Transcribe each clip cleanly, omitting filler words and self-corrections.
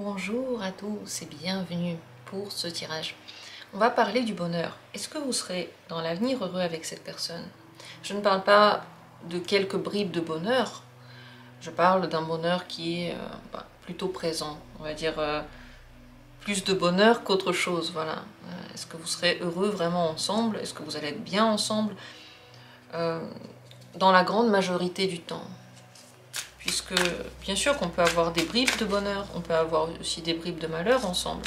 Bonjour à tous et bienvenue pour ce tirage. On va parler du bonheur. Est-ce que vous serez dans l'avenir heureux avec cette personne? Je ne parle pas de quelques bribes de bonheur, je parle d'un bonheur qui est plutôt présent, on va dire plus de bonheur qu'autre chose, voilà. Est-ce que vous serez heureux vraiment ensemble? Est-ce que vous allez être bien ensemble dans la grande majorité du temps? Puisque, bien sûr qu'on peut avoir des bribes de bonheur, on peut avoir aussi des bribes de malheur ensemble.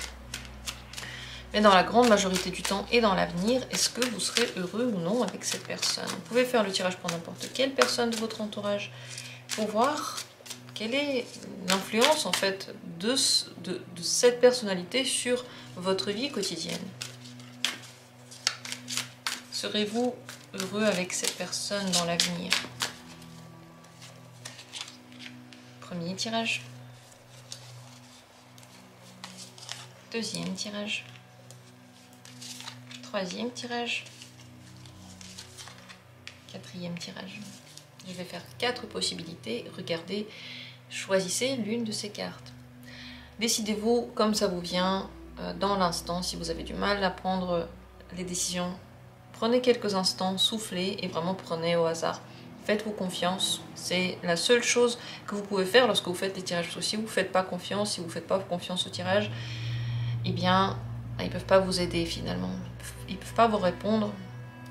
Mais dans la grande majorité du temps et dans l'avenir, est-ce que vous serez heureux ou non avec cette personne? Vous pouvez faire le tirage pour n'importe quelle personne de votre entourage pour voir quelle est l'influence en fait de cette personnalité sur votre vie quotidienne. Serez-vous heureux avec cette personne dans l'avenir? Premier tirage. Deuxième tirage. Troisième tirage. Quatrième tirage. Je vais faire 4 possibilités. Regardez, choisissez l'une de ces cartes. Décidez-vous comme ça vous vient dans l'instant. Si vous avez du mal à prendre les décisions, prenez quelques instants, soufflez et vraiment prenez au hasard. Faites-vous confiance, c'est la seule chose que vous pouvez faire lorsque vous faites les tirages. Si vous ne faites pas confiance, si vous ne faites pas confiance au tirage, eh bien, ils ne peuvent pas vous aider finalement. Ils ne peuvent pas vous répondre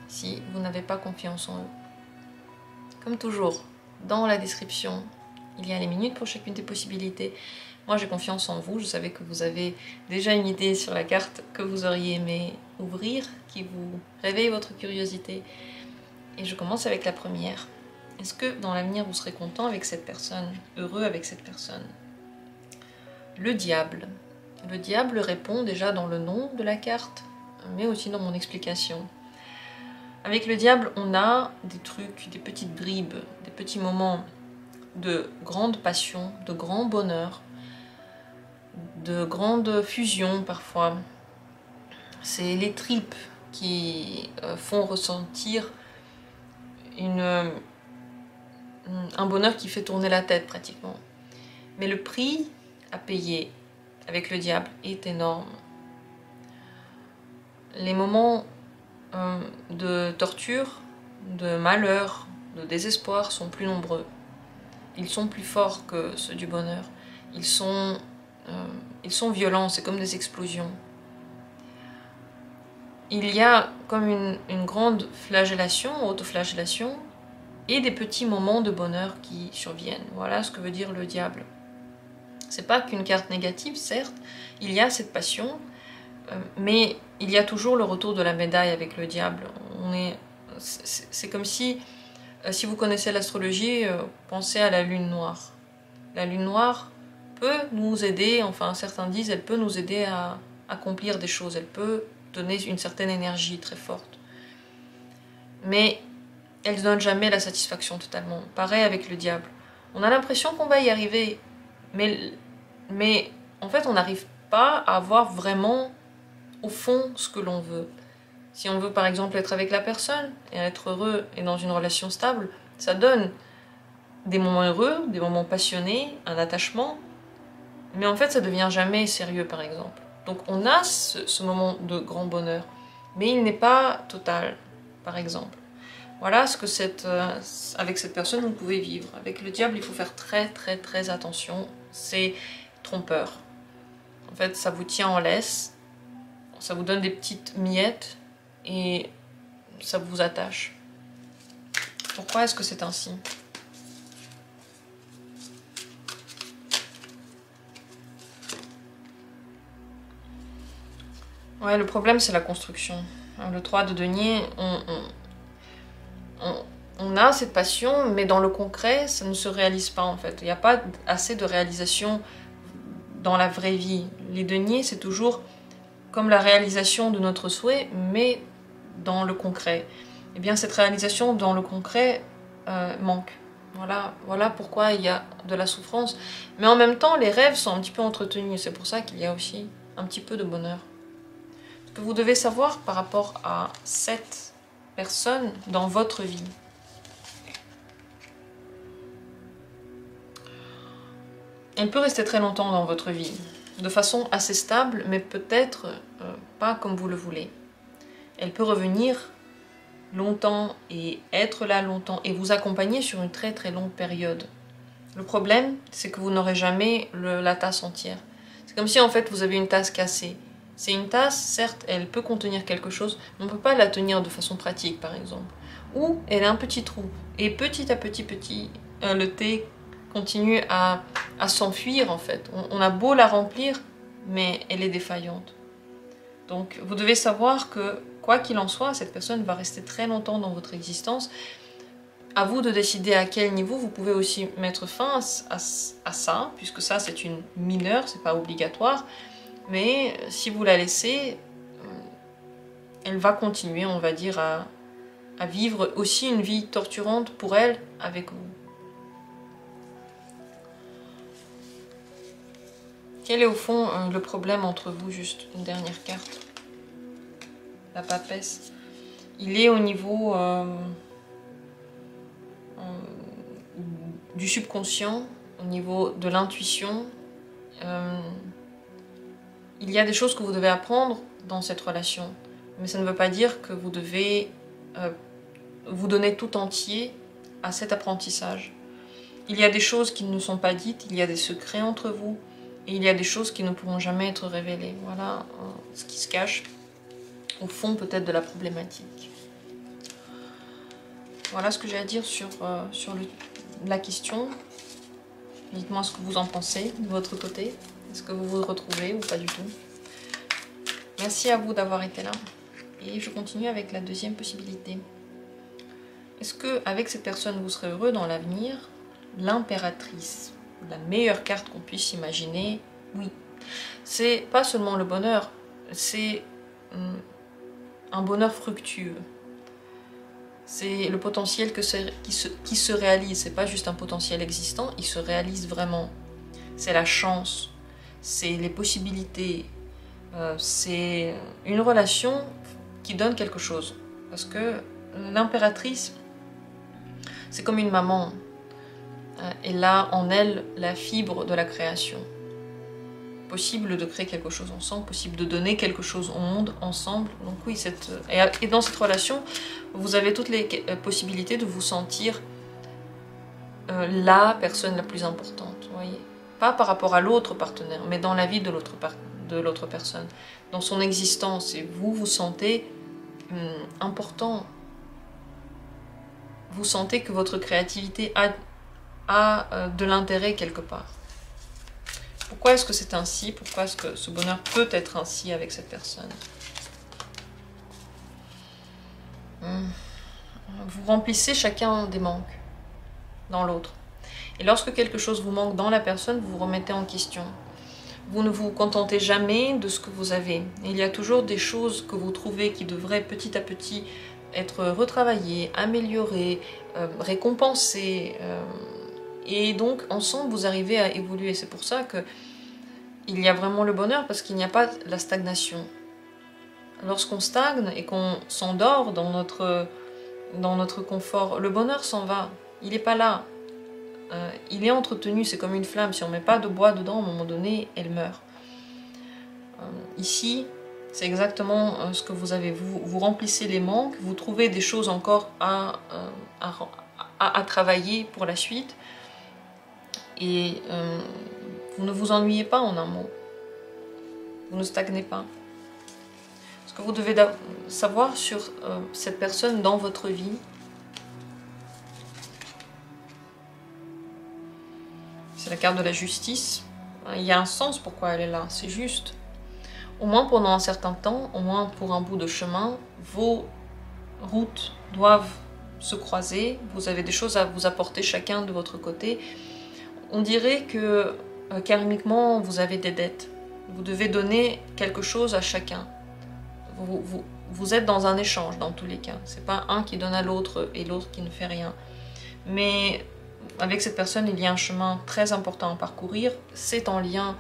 si vous n'avez pas confiance en eux. Comme toujours, dans la description, il y a les minutes pour chacune des possibilités. Moi, j'ai confiance en vous. Je savais que vous avez déjà une idée sur la carte que vous auriez aimé ouvrir, qui vous réveille votre curiosité. Et je commence avec la première. Est-ce que dans l'avenir vous serez content avec cette personne, heureux avec cette personne? Le diable. Le diable répond déjà dans le nom de la carte, mais aussi dans mon explication. Avec le diable, on a des trucs, des petites bribes, des petits moments de grande passion, de grand bonheur, de grande fusion parfois. C'est les tripes qui font ressentir un bonheur qui fait tourner la tête pratiquement. Mais le prix à payer avec le diable est énorme. Les moments de torture, de malheur, de désespoir sont plus nombreux. Ils sont plus forts que ceux du bonheur. Ils sont violents, c'est comme des explosions. Il y a comme une grande flagellation, autoflagellation, et des petits moments de bonheur qui surviennent. Voilà ce que veut dire le diable. C'est pas qu'une carte négative, certes, il y a cette passion, mais il y a toujours le retour de la médaille avec le diable. C'est comme si vous connaissez l'astrologie, pensez à la lune noire. La lune noire peut nous aider, enfin certains disent, elle peut nous aider à accomplir des choses, elle peut donner une certaine énergie très forte. Mais elle ne donne jamais la satisfaction totalement. Pareil avec le diable. On a l'impression qu'on va y arriver, mais en fait on n'arrive pas à avoir vraiment au fond ce que l'on veut. Si on veut par exemple être avec la personne et être heureux et dans une relation stable, ça donne des moments heureux, des moments passionnés, un attachement, mais en fait ça ne devient jamais sérieux par exemple. Donc on a ce moment de grand bonheur, mais il n'est pas total par exemple. Voilà ce que avec cette personne vous pouvez vivre. Avec le diable il faut faire très attention, c'est trompeur. En fait ça vous tient en laisse, ça vous donne des petites miettes et ça vous attache. Pourquoi est-ce que c'est ainsi? Ouais, le problème c'est la construction. Le 3 de denier, on a cette passion, mais dans le concret, ça ne se réalise pas en fait. Il n'y a pas assez de réalisation dans la vraie vie. Les deniers, c'est toujours comme la réalisation de notre souhait, mais dans le concret. Et bien cette réalisation dans le concret manque. Voilà pourquoi il y a de la souffrance. Mais en même temps, les rêves sont un petit peu entretenus. C'est pour ça qu'il y a aussi un petit peu de bonheur. Ce que vous devez savoir par rapport à cette personne dans votre vie. Elle peut rester très longtemps dans votre vie. de façon assez stable, mais peut-être pas comme vous le voulez. Elle peut revenir longtemps et être là longtemps et vous accompagner sur une très très longue période. Le problème, c'est que vous n'aurez jamais la tasse entière. C'est comme si en fait vous avez une tasse cassée. C'est une tasse, certes, elle peut contenir quelque chose, mais on ne peut pas la tenir de façon pratique par exemple. Ou elle a un petit trou. Et petit à petit, le thé continue à s'enfuir en fait. On a beau la remplir, mais elle est défaillante. Donc vous devez savoir que quoi qu'il en soit, cette personne va rester très longtemps dans votre existence. À vous de décider à quel niveau vous pouvez aussi mettre fin à ça, puisque ça c'est une mineure, c'est pas obligatoire. Mais si vous la laissez, elle va continuer, on va dire, à vivre aussi une vie torturante pour elle avec vous. Quel est au fond le problème entre vous? Juste une dernière carte. La papesse. Il est au niveau du subconscient, au niveau de l'intuition. Il y a des choses que vous devez apprendre dans cette relation. Mais ça ne veut pas dire que vous devez vous donner tout entier à cet apprentissage. Il y a des choses qui ne sont pas dites, il y a des secrets entre vous. Et il y a des choses qui ne pourront jamais être révélées. Voilà ce qui se cache au fond peut-être de la problématique. Voilà ce que j'ai à dire sur la question. Dites-moi ce que vous en pensez de votre côté. Est-ce que vous vous retrouvez ou pas du tout? Merci à vous d'avoir été là. Et je continue avec la deuxième possibilité. Est-ce qu'avec cette personne vous serez heureux dans l'avenir? L'impératrice. La meilleure carte qu'on puisse imaginer, oui. C'est pas seulement le bonheur, c'est un bonheur fructueux. C'est le potentiel qui se réalise, c'est pas juste un potentiel existant, il se réalise vraiment. C'est la chance, c'est les possibilités, c'est une relation qui donne quelque chose. Parce que l'impératrice, c'est comme une maman. Elle a en elle la fibre de la création. Possible de créer quelque chose ensemble, possible de donner quelque chose au monde ensemble. Donc oui, et dans cette relation, vous avez toutes les possibilités de vous sentir la personne la plus importante. Vous voyez, pas par rapport à l'autre partenaire, mais dans la vie de l'autre personne, dans son existence. Et vous vous sentez important. Vous sentez que votre créativité a de l'intérêt quelque part. Pourquoi est-ce que c'est ainsi? Pourquoi est-ce que ce bonheur peut être ainsi avec cette personne? Vous remplissez chacun des manques dans l'autre. Et lorsque quelque chose vous manque dans la personne, vous vous remettez en question. Vous ne vous contentez jamais de ce que vous avez. Il y a toujours des choses que vous trouvez qui devraient petit à petit être retravaillées, améliorées, récompensées. Et donc, ensemble, vous arrivez à évoluer. C'est pour ça qu'il y a vraiment le bonheur, parce qu'il n'y a pas la stagnation. Lorsqu'on stagne et qu'on s'endort dans notre confort, le bonheur s'en va. Il n'est pas là. Il est entretenu, c'est comme une flamme. Si on ne met pas de bois dedans, à un moment donné, elle meurt. Ici, c'est exactement ce que vous avez. Vous remplissez les manques, vous trouvez des choses encore à travailler pour la suite. Et vous ne vous ennuyez pas en un mot. Vous ne stagnez pas. Ce que vous devez savoir sur cette personne dans votre vie, c'est la carte de la justice. Il y a un sens pourquoi elle est là, c'est juste. Au moins pendant un certain temps, au moins pour un bout de chemin, vos routes doivent se croiser. Vous avez des choses à vous apporter chacun de votre côté. On dirait que karmiquement, vous avez des dettes. Vous devez donner quelque chose à chacun. Vous êtes dans un échange dans tous les cas. C'est pas un qui donne à l'autre et l'autre qui ne fait rien. Mais avec cette personne, il y a un chemin très important à parcourir. C'est en lien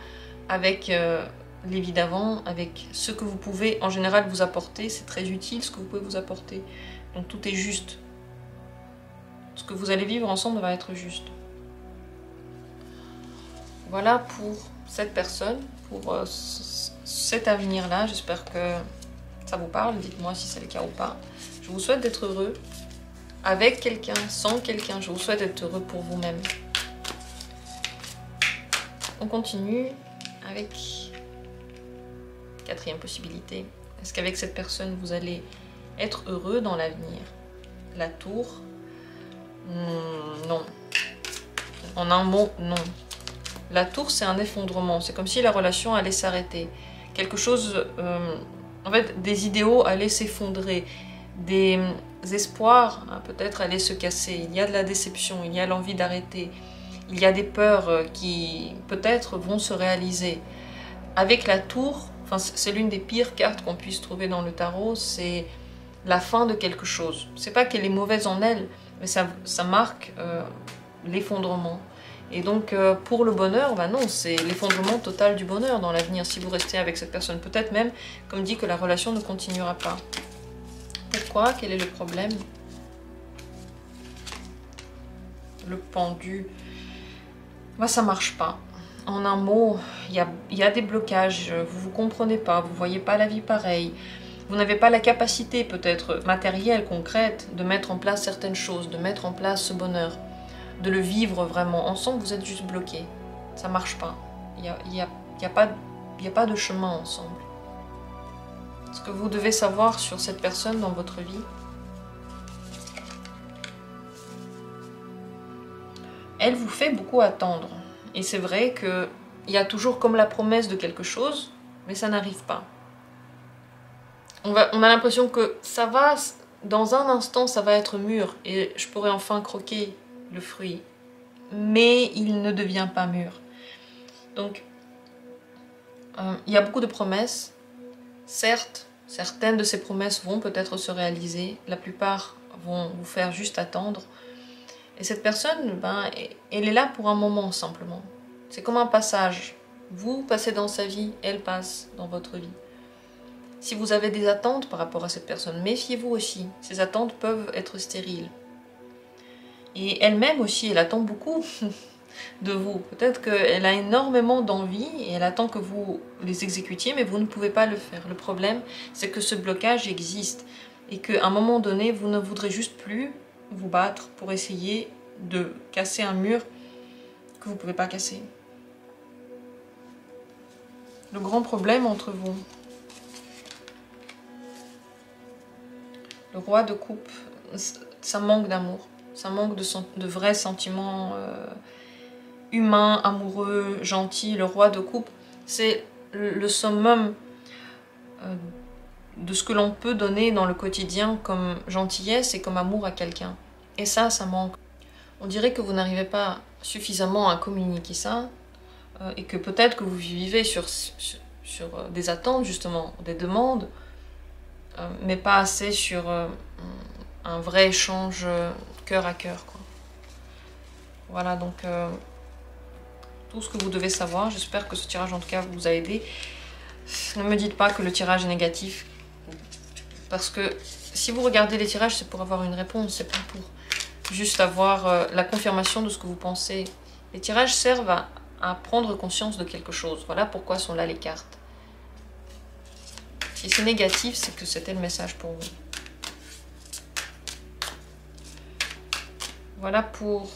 avec les vies d'avant, avec ce que vous pouvez en général vous apporter. C'est très utile ce que vous pouvez vous apporter. Donc tout est juste. Ce que vous allez vivre ensemble va être juste. Voilà pour cette personne, pour cet avenir-là. J'espère que ça vous parle, dites-moi si c'est le cas ou pas. Je vous souhaite d'être heureux avec quelqu'un, sans quelqu'un. Je vous souhaite d'être heureux pour vous-même. On continue avec quatrième possibilité. Est-ce qu'avec cette personne, vous allez être heureux dans l'avenir? La tour. Non. En un mot, non. La tour, c'est un effondrement. C'est comme si la relation allait s'arrêter. Quelque chose... en fait, des idéaux allaient s'effondrer. Des espoirs, hein, peut-être, allaient se casser. Il y a de la déception, il y a l'envie d'arrêter. Il y a des peurs qui, peut-être, vont se réaliser. Avec la tour, enfin, c'est l'une des pires cartes qu'on puisse trouver dans le tarot, c'est la fin de quelque chose. C'est pas qu'elle est mauvaise en elle, mais ça marque l'effondrement. Et donc, pour le bonheur, ben non, c'est l'effondrement total du bonheur dans l'avenir, si vous restez avec cette personne. Peut-être même, comme dit, que la relation ne continuera pas. Pourquoi? Quel est le problème? Le pendu. Moi, ça marche pas. En un mot, il y a des blocages, vous ne vous comprenez pas, vous ne voyez pas la vie pareille. Vous n'avez pas la capacité, peut-être matérielle, concrète, de mettre en place certaines choses, de mettre en place ce bonheur, de le vivre vraiment. Ensemble, vous êtes juste bloqués. Ça ne marche pas. Il n'y a pas de chemin ensemble. Ce que vous devez savoir sur cette personne dans votre vie, elle vous fait beaucoup attendre. Et c'est vrai qu'il y a toujours comme la promesse de quelque chose, mais ça n'arrive pas. On a l'impression que ça va, dans un instant, ça va être mûr et je pourrai enfin croquer le fruit. Mais il ne devient pas mûr. Donc, il y a beaucoup de promesses. Certes, certaines de ces promesses vont peut-être se réaliser. La plupart vont vous faire juste attendre. Et cette personne, ben, elle est là pour un moment simplement. C'est comme un passage. Vous passez dans sa vie, elle passe dans votre vie. Si vous avez des attentes par rapport à cette personne, méfiez-vous aussi. Ces attentes peuvent être stériles. Et elle-même aussi, elle attend beaucoup de vous. Peut-être qu'elle a énormément d'envie et elle attend que vous les exécutiez, mais vous ne pouvez pas le faire. Le problème, c'est que ce blocage existe et qu'à un moment donné, vous ne voudrez juste plus vous battre pour essayer de casser un mur que vous ne pouvez pas casser. Le grand problème entre vous, le roi de coupe, ça manque d'amour, ça manque de vrais sentiments humains, amoureux, gentils. Le roi de coupe, c'est le summum de ce que l'on peut donner dans le quotidien comme gentillesse et comme amour à quelqu'un. Et ça manque. On dirait que vous n'arrivez pas suffisamment à communiquer ça et que peut-être que vous vivez sur des attentes justement, des demandes, mais pas assez sur un vrai échange cœur à cœur, quoi. Voilà, donc tout ce que vous devez savoir. J'espère que ce tirage en tout cas vous a aidé. Ne me dites pas que le tirage est négatif, parce que si vous regardez les tirages, c'est pour avoir une réponse, c'est pas pour juste avoir la confirmation de ce que vous pensez. Les tirages servent à prendre conscience de quelque chose. Voilà pourquoi sont là les cartes. Si c'est négatif, c'est que c'était le message pour vous. Voilà pour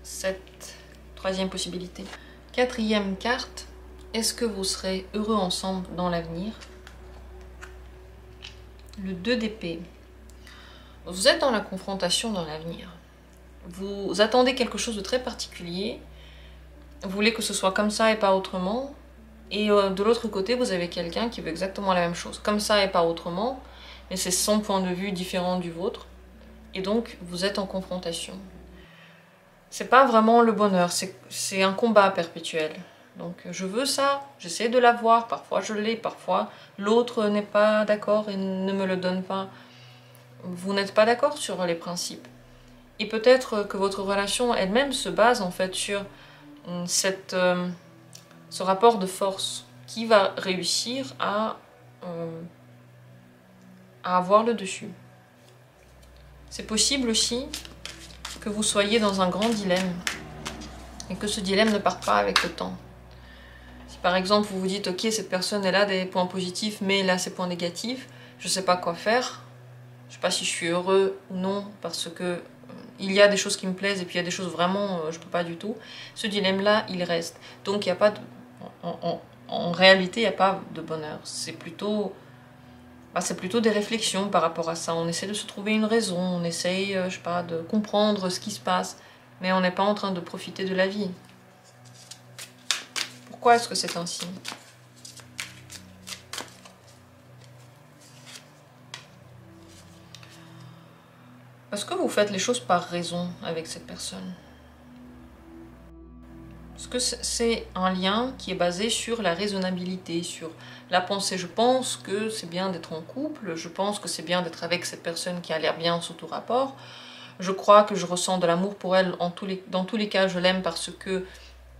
cette troisième possibilité. Quatrième carte, est-ce que vous serez heureux ensemble dans l'avenir? Le 2 d'épée. Vous êtes dans la confrontation dans l'avenir. Vous attendez quelque chose de très particulier. Vous voulez que ce soit comme ça et pas autrement. Et de l'autre côté, vous avez quelqu'un qui veut exactement la même chose. Comme ça et pas autrement. Mais c'est son point de vue différent du vôtre. Et donc, vous êtes en confrontation. C'est pas vraiment le bonheur. C'est un combat perpétuel. Donc, je veux ça. J'essaie de l'avoir. Parfois, je l'ai. Parfois, l'autre n'est pas d'accord et ne me le donne pas. Vous n'êtes pas d'accord sur les principes. Et peut-être que votre relation elle-même se base en fait sur ce rapport de force qui va réussir à avoir le dessus. C'est possible aussi que vous soyez dans un grand dilemme et que ce dilemme ne parte pas avec le temps. Par exemple, vous vous dites, ok, cette personne, elle a des points positifs, mais elle a ses points négatifs. Je ne sais pas quoi faire. Je ne sais pas si je suis heureux ou non, parce que il y a des choses qui me plaisent et puis il y a des choses vraiment, je ne peux pas du tout. Ce dilemme-là, il reste. Donc, il n'y a pas de... En réalité, il n'y a pas de bonheur. C'est plutôt des réflexions par rapport à ça. On essaie de se trouver une raison, on essaye, je sais pas, de comprendre ce qui se passe, mais on n'est pas en train de profiter de la vie. Pourquoi est-ce que c'est ainsi? Parce que vous faites les choses par raison avec cette personne. Parce que c'est un lien qui est basé sur la raisonnabilité, sur la pensée. Je pense que c'est bien d'être en couple, je pense que c'est bien d'être avec cette personne qui a l'air bien sous tout rapport. Je crois que je ressens de l'amour pour elle, dans tous les cas je l'aime parce que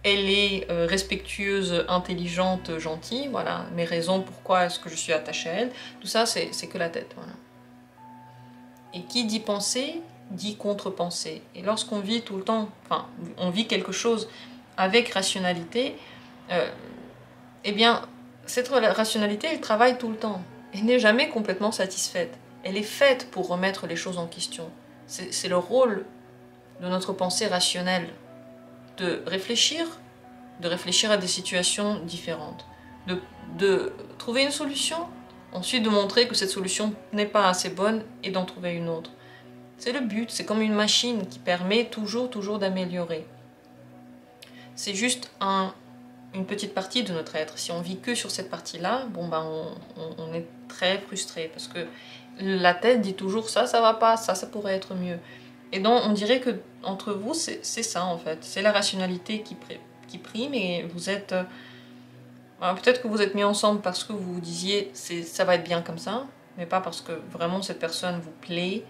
elle est respectueuse, intelligente, gentille. Voilà, mes raisons pourquoi est-ce que je suis attachée à elle. Tout ça c'est que la tête. Voilà. Et qui dit penser, dit contre-penser. Et lorsqu'on vit tout le temps, enfin on vit quelque chose avec rationalité, eh bien, cette rationalité, elle travaille tout le temps. Elle n'est jamais complètement satisfaite. Elle est faite pour remettre les choses en question. C'est le rôle de notre pensée rationnelle, de réfléchir à des situations différentes, de trouver une solution, ensuite de montrer que cette solution n'est pas assez bonne et d'en trouver une autre. C'est le but, c'est comme une machine qui permet toujours d'améliorer. C'est juste une petite partie de notre être. Si on vit que sur cette partie-là, bon ben on est très frustré parce que la tête dit toujours ça va pas, ça pourrait être mieux. Et donc on dirait que entre vous c'est ça en fait, c'est la rationalité qui prime et vous êtes peut-être que vous êtes mis ensemble parce que vous vous disiez ça va être bien comme ça, mais pas parce que vraiment cette personne vous plaît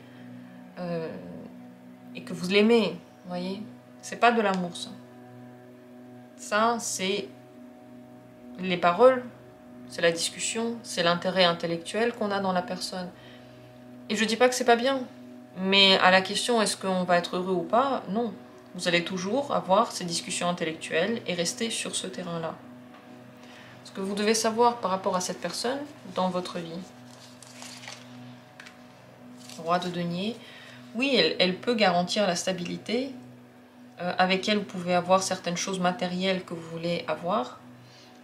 et que vous l'aimez, vous voyez. C'est pas de l'amour ça. Ça, c'est les paroles, c'est la discussion, c'est l'intérêt intellectuel qu'on a dans la personne. Et je dis pas que c'est pas bien, mais à la question est-ce qu'on va être heureux ou pas, non. Vous allez toujours avoir ces discussions intellectuelles et rester sur ce terrain-là. Ce que vous devez savoir par rapport à cette personne dans votre vie. Roi de denier, oui, elle peut garantir la stabilité. Avec elle, vous pouvez avoir certaines choses matérielles que vous voulez avoir.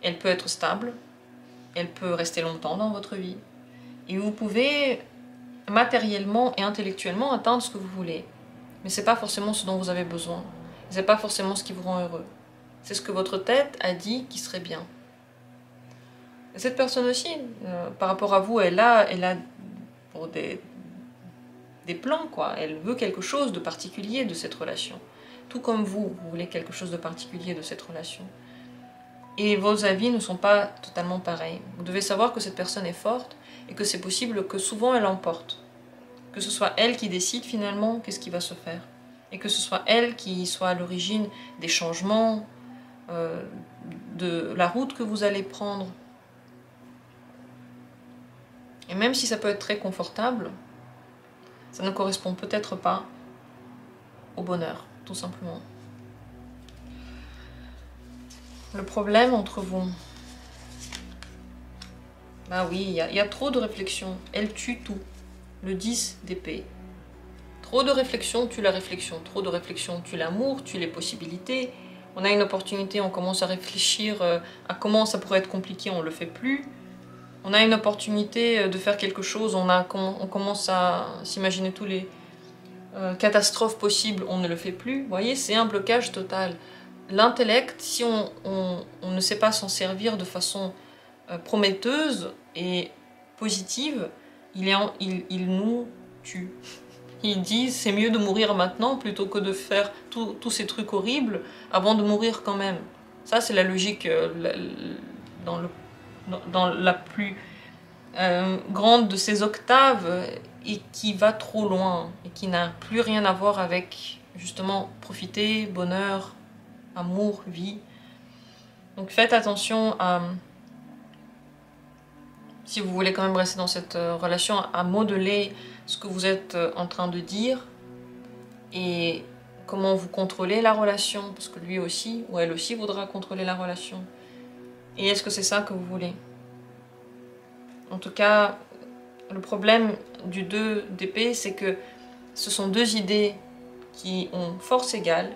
Elle peut être stable. Elle peut rester longtemps dans votre vie. Et vous pouvez matériellement et intellectuellement atteindre ce que vous voulez. Mais ce n'est pas forcément ce dont vous avez besoin. Ce n'est pas forcément ce qui vous rend heureux. C'est ce que votre tête a dit qui serait bien. Et cette personne aussi, par rapport à vous, elle a pour des plans, quoi. Elle veut quelque chose de particulier de cette relation. Tout comme vous voulez quelque chose de particulier de cette relation. Et vos avis ne sont pas totalement pareils. Vous devez savoir que cette personne est forte et que c'est possible que souvent elle emporte. Que ce soit elle qui décide finalement qu'est-ce qui va se faire. Et que ce soit elle qui soit à l'origine des changements, de la route que vous allez prendre. Et même si ça peut être très confortable, ça ne correspond peut-être pas au bonheur. Tout simplement. Le problème entre vous, bah oui, il y a trop de réflexion. Elle tue tout. Le 10 d'épée. Trop de réflexion tue la réflexion. Trop de réflexion tue l'amour, tue les possibilités. On a une opportunité, on commence à réfléchir à comment ça pourrait être compliqué, on ne le fait plus. On a une opportunité de faire quelque chose, on commence à s'imaginer tous les catastrophe possible, on ne le fait plus. Vous voyez, c'est un blocage total. L'intellect, si on ne sait pas s'en servir de façon prometteuse et positive, il nous tue. Il dit c'est mieux de mourir maintenant plutôt que de faire tous ces trucs horribles avant de mourir quand même. Ça, c'est la logique dans la plus grande de ces octaves et qui va trop loin et qui n'a plus rien à voir avec justement profiter, bonheur, amour, vie. Donc faites attention à, si vous voulez quand même rester dans cette relation, à modeler ce que vous êtes en train de dire et comment vous contrôlez la relation, parce que lui aussi ou elle aussi voudra contrôler la relation. Et est-ce que c'est ça que vous voulez? En tout cas, le problème du 2 d'épée, c'est que ce sont deux idées qui ont force égale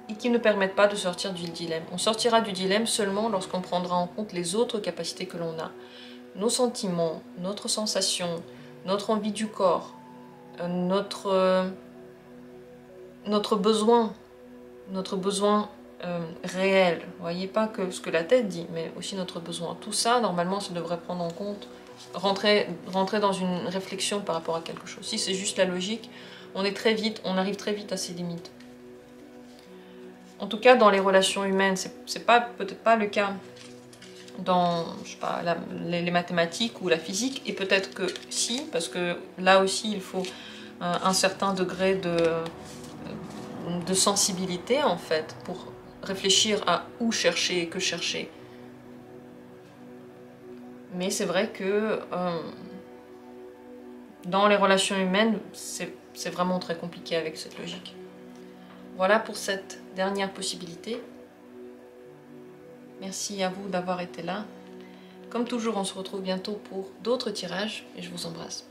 et qui ne permettent pas de sortir du dilemme. On sortira du dilemme seulement lorsqu'on prendra en compte les autres capacités que l'on a. Nos sentiments, notre sensation, notre envie du corps, notre besoin réel. Vous voyez, pas que ce que la tête dit, mais aussi notre besoin. Tout ça, normalement, ça devrait prendre en compte, rentrer dans une réflexion par rapport à quelque chose. Si c'est juste la logique, on arrive très vite à ses limites. En tout cas, dans les relations humaines, c'est peut-être pas le cas dans, je sais pas, les mathématiques ou la physique, et peut-être que si, parce que là aussi, il faut un certain degré de sensibilité, en fait, pour réfléchir à où chercher et que chercher. Mais c'est vrai que dans les relations humaines, c'est vraiment très compliqué avec cette logique. Voilà pour cette dernière possibilité. Merci à vous d'avoir été là. Comme toujours, on se retrouve bientôt pour d'autres tirages et je vous embrasse.